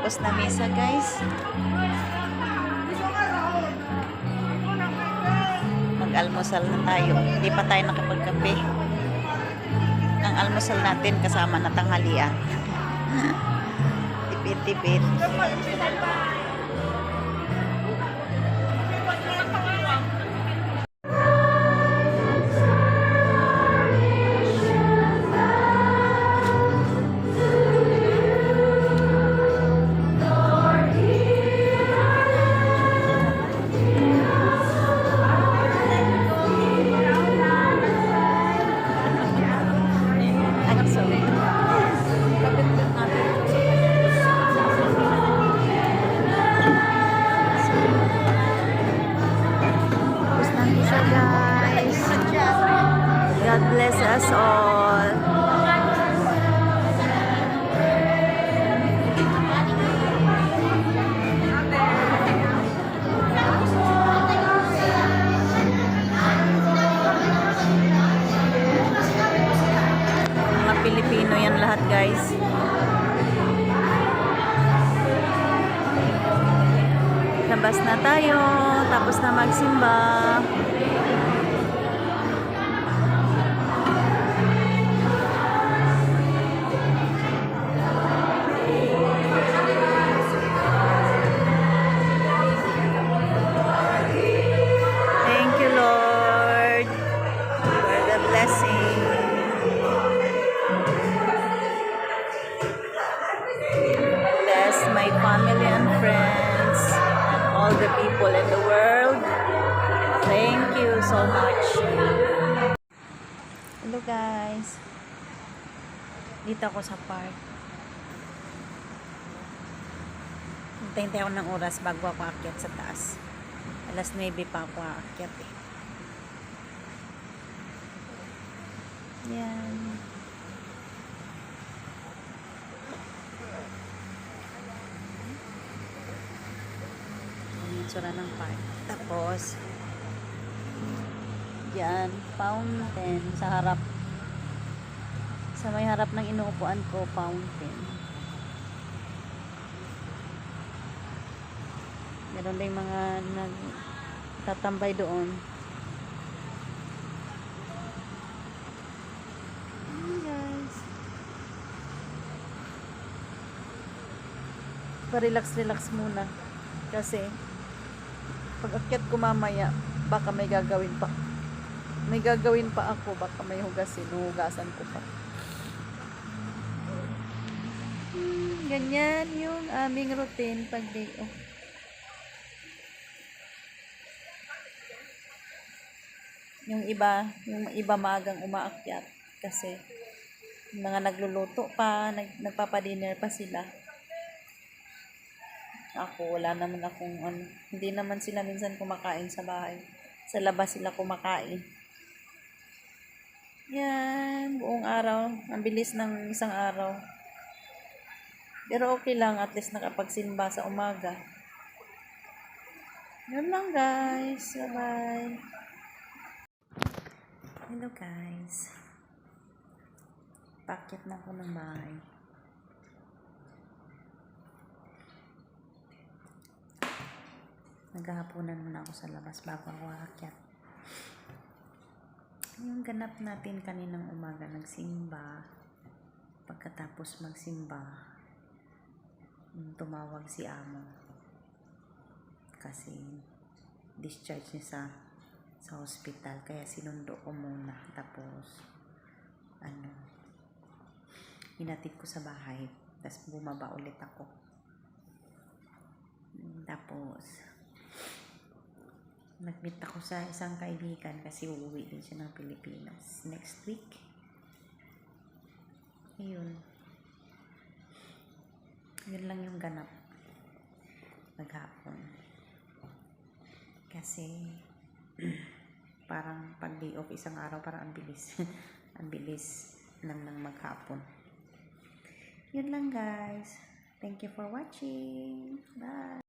Tapos na misa, guys. Mag-almusal na tayo. Hindi pa tayo nakapagkape. Ang almusal natin kasama na tanghalian. Tipid-tipid. God bless us all. Mga Pilipino yan lahat, guys. Labas na tayo, tapos na magsimba. Bless my family and friends and all the people in the world. Thank you so much. Hello guys. Dito ako sa park. Hintay ako ng oras bago ako aakyat sa taas. Alas 9 pa ako aakyat eh. Yan. Itsura ng park. Tapos, yan, fountain sa harap. Sa may harap ng inuupuan ko, fountain. Meron din mga nagtatambay doon. Relax muna kasi pag akyat ko mamaya baka may gagawin pa ako, baka may hugasan ko pa. Ganyan yung aming routine pag day off. Yung iba maagang umaakyat kasi yung mga nagluluto pa, nagpapadinner pa sila. Ako, wala naman akong hindi naman sila minsan kumakain sa bahay. Sa labas sila kumakain. Yan, buong araw. Ang bilis ng isang araw. Pero okay lang, at least nakapagsimba sa umaga. Yun lang guys. Bye-bye. Hello guys. Pakyat na ako ng bahay. Naghahaponan muna ako sa labas bago ako aakyat. Yung ganap natin kaninang umaga, nagsimba. Pagkatapos magsimba, tumawag si amo. Kasi discharge niya sa hospital. Kaya sinundo ko muna. Tapos, hinatid ko sa bahay. Tapos bumaba ulit ako. Tapos, nag-meet ako sa isang kaibigan kasi uuwi din siya ng Pilipinas next week. Ayun. Yun lang yung ganap maghapon. Kasi parang pag day off isang araw parang ang bilis. Ang bilis ng maghapon. Yun lang guys. Thank you for watching. Bye.